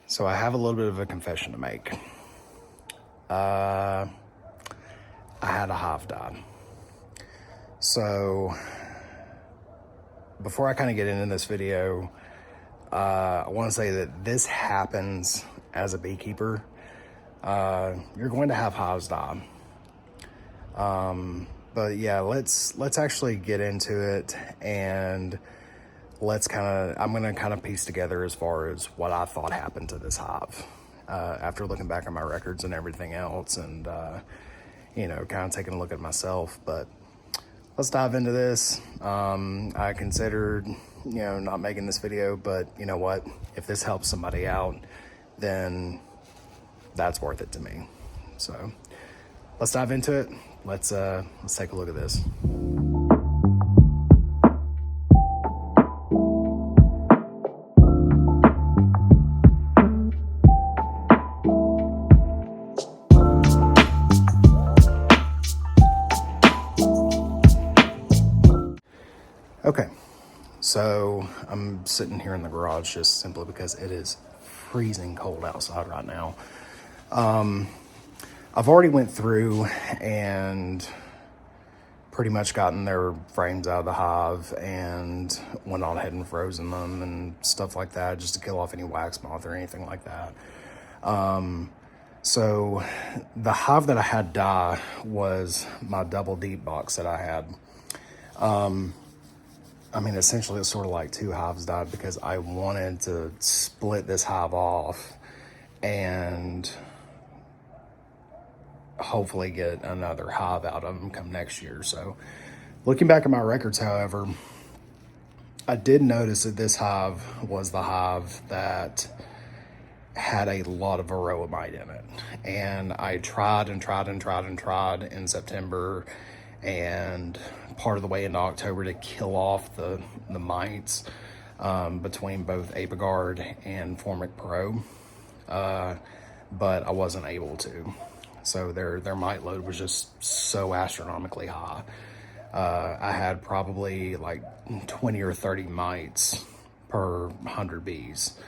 So I have a little bit of a confession to make. I had a hive die. So before I kind of get into this video, I want to say that this happens as a beekeeper. You're going to have hives die. But yeah, let's actually get into it, and I'm going to kind of piece together as far as what I thought happened to this hive after looking back at my records and everything else, and kind of taking a look at myself. But let's dive into this. I considered not making this video, but you know what, if this helps somebody out, then that's worth it to me. So let's dive into it. Let's take a look at this. Okay, so I'm sitting here in the garage just simply because it is freezing cold outside right now. I've already went through and pretty much gotten their frames out of the hive and went on ahead and frozen them and stuff like that, just to kill off any wax moth or anything like that. So the hive that I had die was my double deep box that I had. Essentially it's sort of like two hives died because I wanted to split this hive off and hopefully get another hive out of them come next year. So looking back at my records, however, I did notice that this hive was the hive that had a lot of varroa mite in it. And I tried in September and part of the way into October to kill off the mites between both Apigard and Formic Pro, but I wasn't able to. So their mite load was just so astronomically high. I had probably like 20 or 30 mites per 100 bees.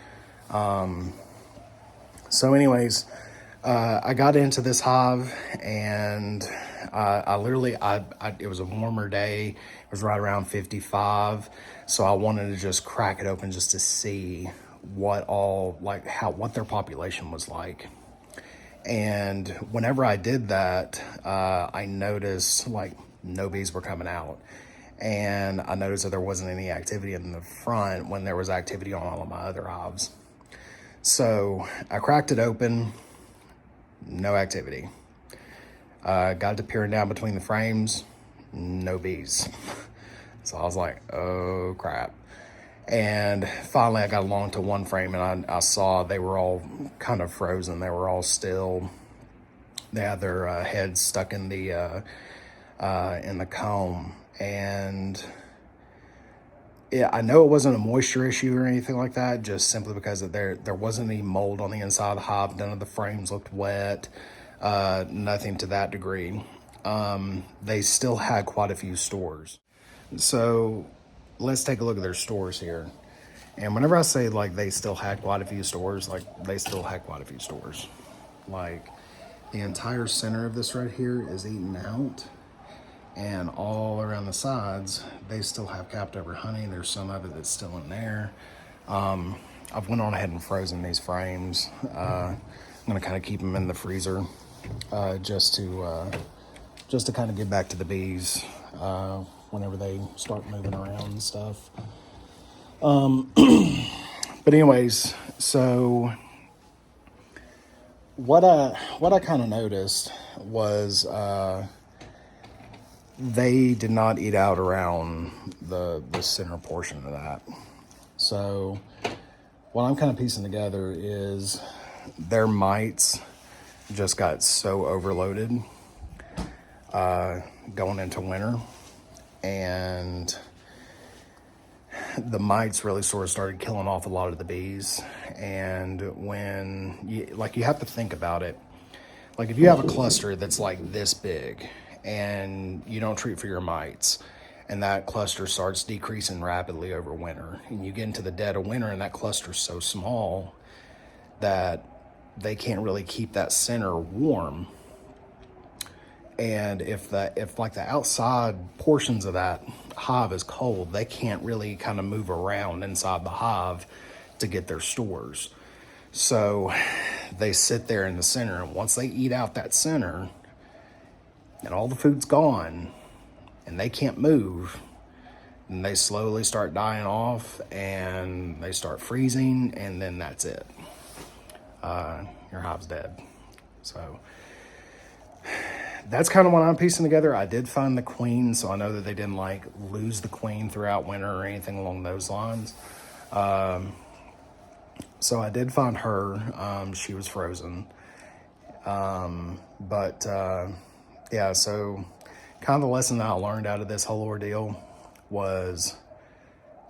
So anyways, I got into this hive, and it was a warmer day. It was right around 55. So I wanted to just crack it open just to see what their population was like. And whenever I did that, I noticed no bees were coming out. And I noticed that there wasn't any activity in the front when there was activity on all of my other hives. So I cracked it open, no activity. Got to peering down between the frames, no bees. So I was like, oh crap. And finally I got along to one frame, and I saw they were all kind of frozen. They were all still. They had their heads stuck in the comb. And yeah, I know it wasn't a moisture issue or anything like that, just simply because there wasn't any mold on the inside of the hive. None of the frames looked wet, nothing to that degree. They still had quite a few stores. So let's take a look at their stores here. And whenever I say they still had quite a few stores, they still had quite a few stores. The entire center of this right here is eaten out. And all around the sides, they still have capped over honey. There's some of it that's still in there. I've went on ahead and frozen these frames. I'm gonna kind of keep them in the freezer just to kind of get back to the bees whenever they start moving around and stuff. But anyways, so what I kind of noticed was they did not eat out around the center portion of that. So what I'm kind of piecing together is their mites just got so overloaded going into winter, and the mites really sort of started killing off a lot of the bees. And when you have to think about it, if you have a cluster that's like this big and you don't treat for your mites, and that cluster starts decreasing rapidly over winter, and you get into the dead of winter and that cluster's so small, that they can't really keep that center warm. And if like the outside portions of that hive is cold, they can't really kind of move around inside the hive to get their stores. So they sit there in the center, and once they eat out that center and all the food's gone and they can't move, and they slowly start dying off and they start freezing, and then that's it. Your hive's dead. So that's kind of what I'm piecing together. I did find the queen, so I know that they didn't like lose the queen throughout winter or anything along those lines. So I did find her. She was frozen. Yeah, so kind of the lesson that I learned out of this whole ordeal was,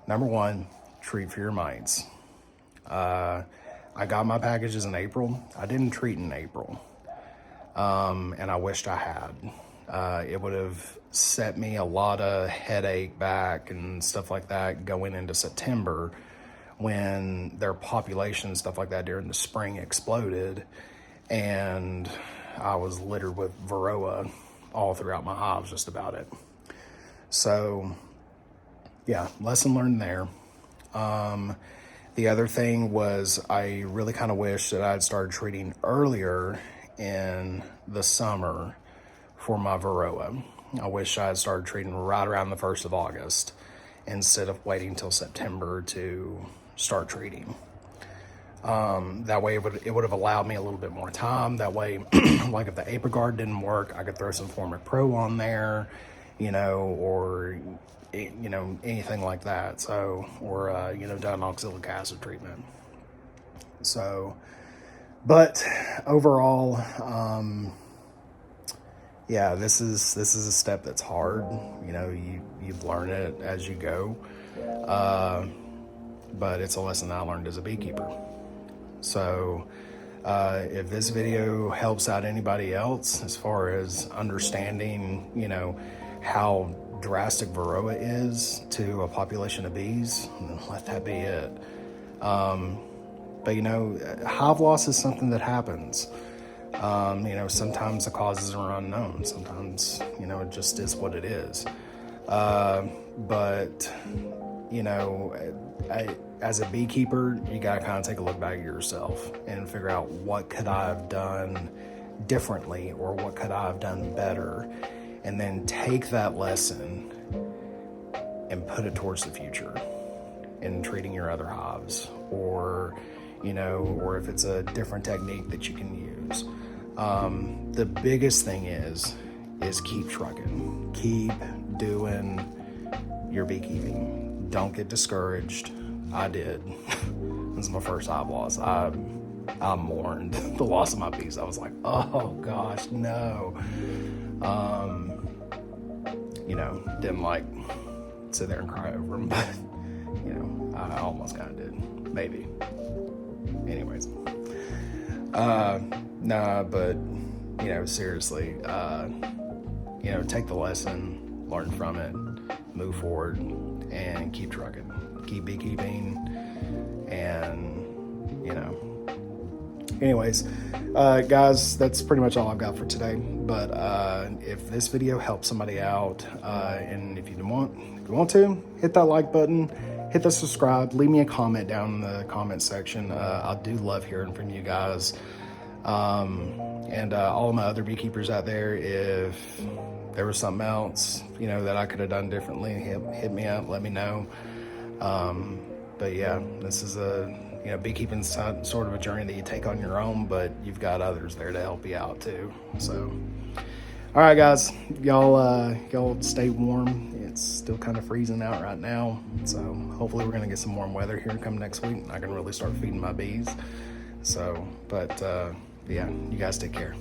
number one, treat for your mites. I got my packages in April. I didn't treat in April. And I wished I had. It would have set me a lot of headache back and stuff like that going into September, when their population and stuff like that during the spring exploded, and I was littered with Varroa all throughout my hives, just about it. So yeah, lesson learned there. The other thing was, I really kind of wish that I had started treating earlier in the summer for my Varroa. I wish I had started treating right around the 1st of August instead of waiting till September to start treating. That way it would have allowed me a little bit more time. That way, like if the Apigard didn't work, I could throw some Formic Pro on there, or anything like that. So, or dinoxylic acid treatment. So, but overall, yeah, this is a step that's hard. You learn it as you go. But it's a lesson I learned as a beekeeper. So if this video helps out anybody else as far as understanding, how drastic Varroa is to a population of bees, then let that be it. But hive loss is something that happens. Sometimes the causes are unknown. Sometimes, it just is what it is. But as a beekeeper, you gotta kind of take a look back at yourself and figure out, what could I have done differently, or what could I have done better, and then take that lesson and put it towards the future in treating your other hives, or if it's a different technique that you can use. The biggest thing is keep trucking, keep doing your beekeeping. Don't get discouraged. I did. This is my first hive loss. I mourned the loss of my bees. I was like, oh gosh, no. Didn't like sit there and cry over them, but I almost kind of did, maybe. Anyways, but seriously, take the lesson, learn from it, move forward, and keep trucking, keep beekeeping, and anyways, guys, that's pretty much all I've got for today. But if this video helps somebody out, and if you want to, hit that like button, hit the subscribe, leave me a comment down in the comment section. I do love hearing from you guys. And all of my other beekeepers out there, if there was something else, that I could have done differently, hit me up, let me know. But yeah, this is beekeeping sort of a journey that you take on your own, but you've got others there to help you out too. So, all right, guys, y'all stay warm. It's still kind of freezing out right now, so hopefully we're gonna get some warm weather here come next week, and I can really start feeding my bees. So, but yeah, you guys take care.